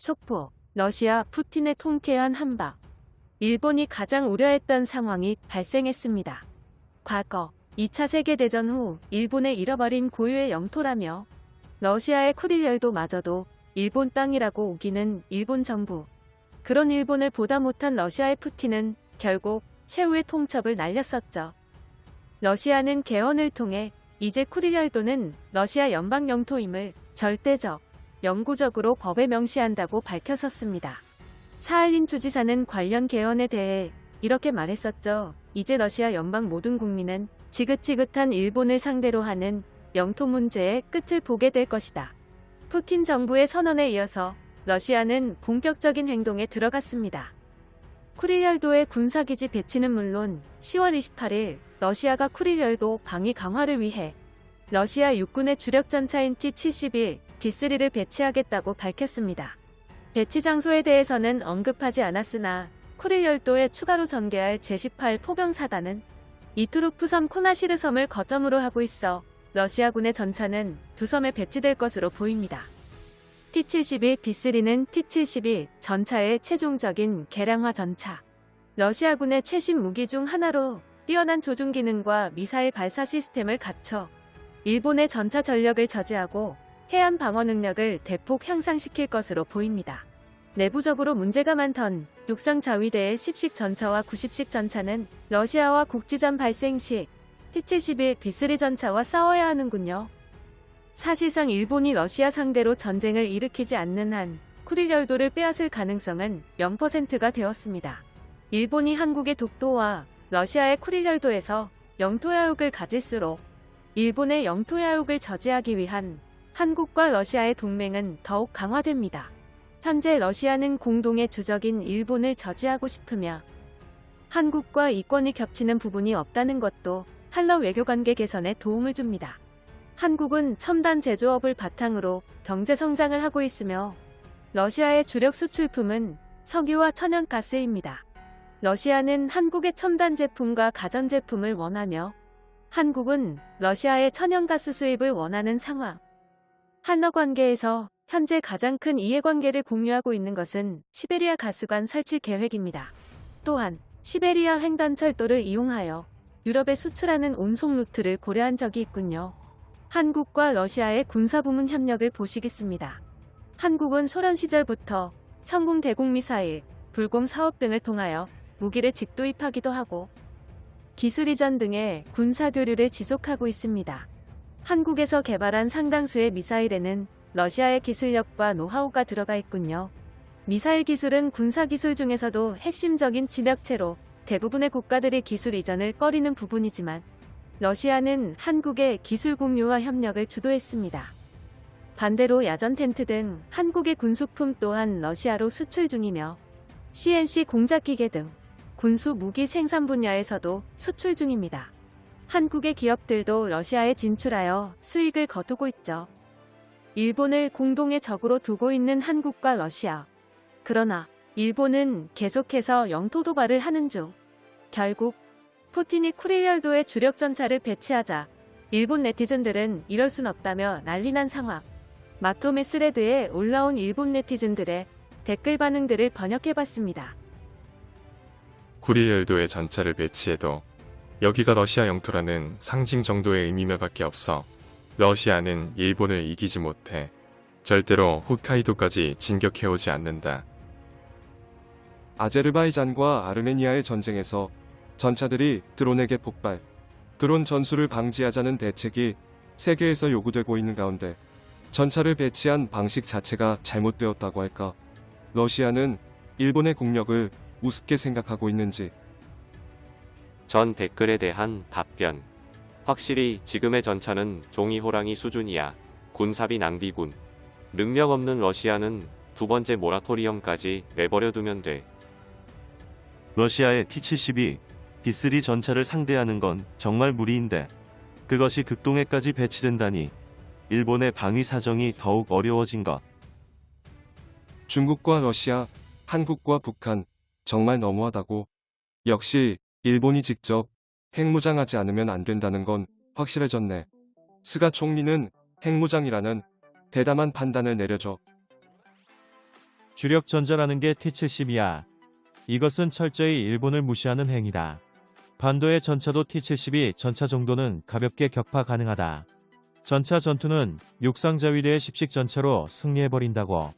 속보, 러시아 푸틴의 통쾌한 한방. 일본이 가장 우려했던 상황이 발생했습니다. 과거 2차 세계대전 후 일본의 잃어버린 고유의 영토라며 러시아의 쿠릴열도마저도 일본 땅이라고 우기는 일본 정부. 그런 일본을 보다 못한 러시아의 푸틴은 결국 최후의 통첩을 날렸었죠. 러시아는 개헌을 통해 이제 쿠릴열도는 러시아 연방 영토임을 절대적, 영구적으로 법에 명시한다고 밝혔었습니다. 사할린 주지사는 관련 개헌에 대해 이렇게 말했었죠. 이제 러시아 연방 모든 국민은 지긋지긋한 일본을 상대로 하는 영토 문제의 끝을 보게 될 것이다. 푸틴 정부의 선언에 이어서 러시아는 본격적인 행동에 들어갔습니다. 쿠릴열도의 군사기지 배치는 물론 10월 28일 러시아가 쿠릴열도 방위 강화를 위해 러시아 육군의 주력 전차인 T-71 B3를 배치하겠다고 밝혔습니다. 배치 장소에 대해서는 언급하지 않았으나 쿠릴열도에 추가로 전개할 제18 포병사단은 이투르프 섬 코나시르 섬을 거점으로 하고 있어 러시아군의 전차는 두 섬에 배치될 것으로 보입니다. T-71 B3는 T-71 전차의 최종적인 개량화 전차. 러시아군의 최신 무기 중 하나로 뛰어난 조준 기능과 미사일 발사 시스템을 갖춰 일본의 전차 전력을 저지하고 해안 방어 능력을 대폭 향상시킬 것으로 보입니다. 내부적으로 문제가 많던 육상 자위대의 10식 전차와 90식 전차는 러시아와 국지전 발생 시 T-71 B3 전차와 싸워야 하는군요. 사실상 일본이 러시아 상대로 전쟁을 일으키지 않는 한 쿠릴열도를 빼앗을 가능성은 0%가 되었습니다. 일본이 한국의 독도와 러시아의 쿠릴열도에서 영토야욕을 가질수록 일본의 영토야욕을 저지하기 위한 한국과 러시아의 동맹은 더욱 강화됩니다. 현재 러시아는 공동의 주적인 일본을 저지하고 싶으며 한국과 이권이 겹치는 부분이 없다는 것도 한러 외교관계 개선에 도움을 줍니다. 한국은 첨단 제조업을 바탕으로 경제 성장을 하고 있으며 러시아의 주력 수출품은 석유와 천연가스입니다. 러시아는 한국의 첨단 제품과 가전제품을 원하며 한국은 러시아의 천연가스 수입을 원하는 상황. 한러 관계에서 현재 가장 큰 이해관계를 공유하고 있는 것은 시베리아 가스관 설치 계획입니다. 또한 시베리아 횡단철도를 이용하여 유럽에 수출하는 운송 루트를 고려한 적이 있군요. 한국과 러시아의 군사부문 협력을 보시겠습니다. 한국은 소련 시절부터 천궁 대공 미사일, 불곰 사업 등을 통하여 무기를 직도입하기도 하고 기술 이전 등의 군사 교류를 지속하고 있습니다. 한국에서 개발한 상당수의 미사일에는 러시아의 기술력과 노하우가 들어가 있군요. 미사일 기술은 군사 기술 중에서도 핵심적인 지략체로 대부분의 국가들이 기술 이전을 꺼리는 부분이지만 러시아는 한국의 기술 공유와 협력을 주도했습니다. 반대로 야전 텐트 등 한국의 군수품 또한 러시아로 수출 중이며 CNC 공작기계 등 군수 무기 생산 분야에서도 수출 중입니다. 한국의 기업들도 러시아에 진출하여 수익을 거두고 있죠. 일본을 공동의 적으로 두고 있는 한국과 러시아. 그러나 일본은 계속해서 영토 도발을 하는 중. 결국 푸틴이 쿠릴열도에 주력 전차를 배치하자 일본 네티즌들은 이럴 순 없다며 난리난 상황. 마토메 스레드에 올라온 일본 네티즌들의 댓글 반응들을 번역해봤습니다. 쿠릴열도에 전차를 배치해도 여기가 러시아 영토라는 상징 정도의 의미만밖에 없어 러시아는 일본을 이기지 못해 절대로 홋카이도까지 진격해오지 않는다. 아제르바이잔과 아르메니아의 전쟁에서 전차들이 드론에게 폭발, 드론 전술을 방지하자는 대책이 세계에서 요구되고 있는 가운데 전차를 배치한 방식 자체가 잘못되었다고 할까? 러시아는 일본의 국력을 우습게 생각하고 있는지. 전 댓글에 대한 답변. 확실히 지금의 전차는 종이 호랑이 수준이야. 군사비 낭비군. 능력 없는 러시아는 두 번째 모라토리엄까지 내버려 두면 돼. 러시아의 T-72, B3 전차를 상대하는 건 정말 무리인데 그것이 극동에까지 배치된다니 일본의 방위 사정이 더욱 어려워진 것. 중국과 러시아, 한국과 북한, 정말 너무하다고. 역시 일본이 직접 핵무장하지 않으면 안 된다는 건 확실해졌네. 스가 총리는 핵무장이라는 대담한 판단을 내려줘. 주력 전자라는 게 T-70이야. 이것은 철저히 일본을 무시하는 행위다. 반도의 전차도 T-72 전차 정도는 가볍게 격파 가능하다. 전차 전투는 육상 자위대의 십식 전차로 승리해버린다고.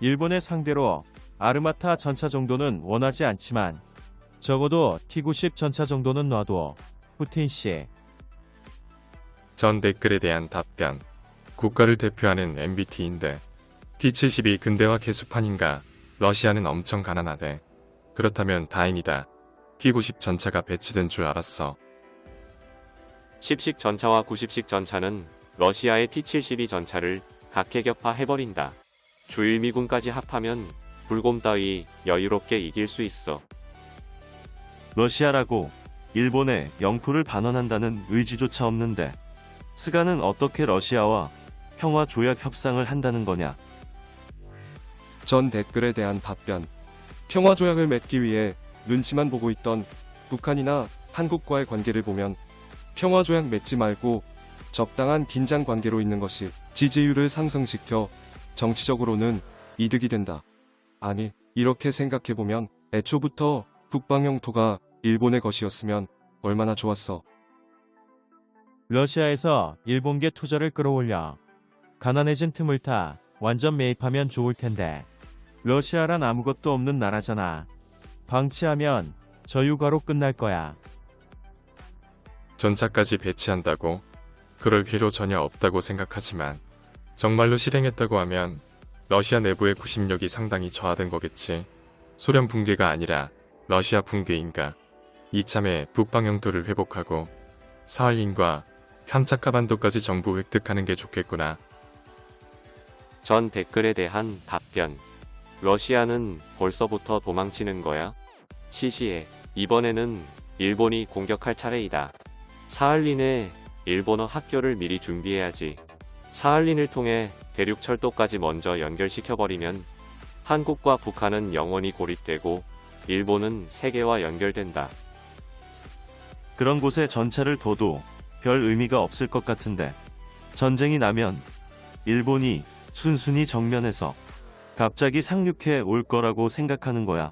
일본의 상대로 아르마타 전차 정도는 원하지 않지만 적어도 T-90 전차 정도는 놔둬. 푸틴 씨. 전 댓글에 대한 답변. 국가를 대표하는 MBT인데 T-72 근대화 개수판인가? 러시아는 엄청 가난하대. 그렇다면 다행이다. T-90 전차가 배치된 줄 알았어. 10식 전차와 90식 전차는 러시아의 T-72 전차를 각계격파 해버린다. 주일 미군까지 합하면 불곰 따위 여유롭게 이길 수 있어. 러시아라고 일본의 영토를 반환한다는 의지조차 없는데 스가는 어떻게 러시아와 평화 조약 협상을 한다는 거냐? 전 댓글에 대한 답변. 평화조약을 맺기 위해 눈치만 보고 있던 북한이나 한국과의 관계를 보면 평화조약 맺지 말고 적당한 긴장 관계로 있는 것이 지지율을 상승시켜 정치적으로는 이득이 된다. 아니, 이렇게 생각해보면 애초부터 북방 영토가 일본의 것이었으면 얼마나 좋았어. 러시아에서 일본계 투자를 끌어올려 가난해진 틈을 타 완전 매입하면 좋을 텐데. 러시아란 아무것도 없는 나라잖아. 방치하면 저유가로 끝날 거야. 전차까지 배치한다고? 그럴 필요 전혀 없다고 생각하지만 정말로 실행했다고 하면 러시아 내부의 구심력이 상당히 저하된 거겠지. 소련 붕괴가 아니라 러시아 붕괴인가. 이참에 북방 영토를 회복하고 사할린과 캄차카 반도까지 정부 획득하는 게 좋겠구나. 전 댓글에 대한 답변. 러시아는 벌써부터 도망치는 거야? 시시해. 이번에는 일본이 공격할 차례이다. 사할린에 일본어 학교를 미리 준비해야지. 사할린을 통해 대륙 철도까지 먼저 연결시켜버리면 한국과 북한은 영원히 고립되고 일본은 세계와 연결된다. 그런 곳에 전차를 둬도 별 의미가 없을 것 같은데 전쟁이 나면 일본이 순순히 정면에서 갑자기 상륙해 올 거라고 생각하는 거야.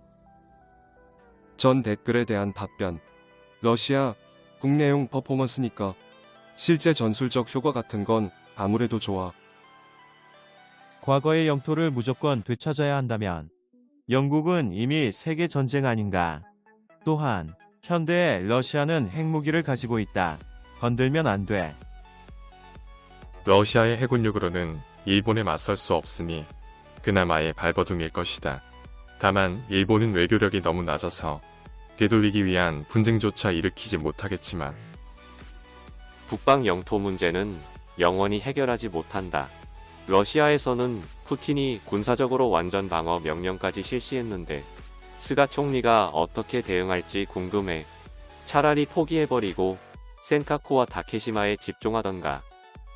전 댓글에 대한 답변. 러시아 국내용 퍼포먼스니까 실제 전술적 효과 같은 건 아무래도 좋아. 과거의 영토를 무조건 되찾아야 한다면 영국은 이미 세계 전쟁 아닌가. 또한 현대의 러시아는 핵무기를 가지고 있다. 건들면 안 돼. 러시아의 해군력으로는 일본에 맞설 수 없으니 그나마의 발버둥일 것이다. 다만 일본은 외교력이 너무 낮아서 되돌리기 위한 분쟁조차 일으키지 못하겠지만 북방 영토 문제는 영원히 해결하지 못한다. 러시아에서는 푸틴이 군사적으로 완전 방어 명령까지 실시했는데 스가 총리가 어떻게 대응할지 궁금해. 차라리 포기해버리고 센카쿠와 다케시마에 집중하던가.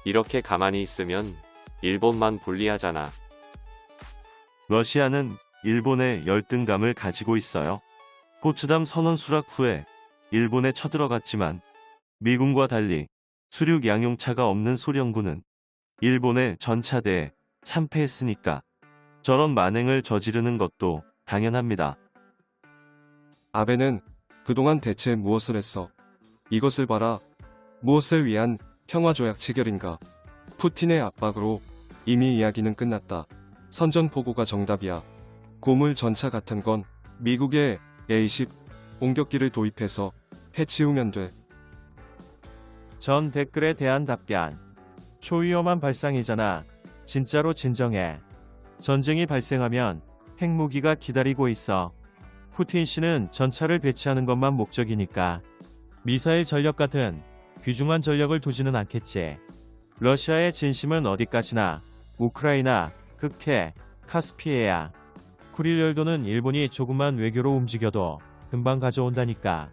이렇게 가만히 있으면 일본만 불리하잖아. 러시아는 일본의 열등감을 가지고 있어요. 포츠담 선언 수락 후에 일본에 쳐들어갔지만 미군과 달리 수륙 양용차가 없는 소련군은 일본의 전차대에 참패했으니까 저런 만행을 저지르는 것도 당연합니다. 아베는 그동안 대체 무엇을 했어? 이것을 봐라. 무엇을 위한 평화조약 체결인가? 푸틴의 압박으로 이미 이야기는 끝났다. 선전포고가 정답이야. 고물 전차 같은 건 미국의 A-10 공격기를 도입해서 해치우면 돼. 전 댓글에 대한 답변. 초위험한 발상이잖아. 진짜로 진정해. 전쟁이 발생하면 핵무기가 기다리고 있어. 푸틴 씨는 전차를 배치하는 것만 목적이니까 미사일 전력 같은 귀중한 전력을 두지는 않겠지. 러시아의 진심은 어디까지나 우크라이나, 흑해, 카스피해야. 쿠릴 열도는 일본이 조금만 외교로 움직여도 금방 가져온다니까.